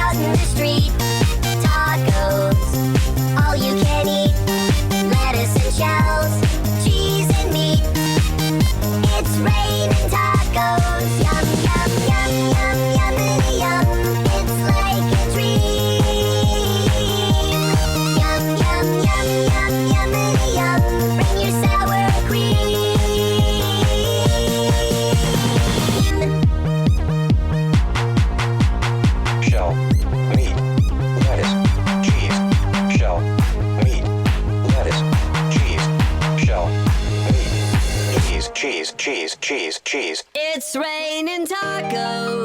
out in the street. Tacos, all you can eat. Lettuce and shells, cheese and meat. It's raining tacos. Yum, yum, yum, yum, yummity yum. It's like a dream. Yum, yum, yum, yum, yummity yum. Bring your sour cream. Shell, meat, lettuce, cheese. Shell, meat, lettuce, cheese. Shell, meat, cheese, cheese, cheese, cheese, cheese. It's raining tacos.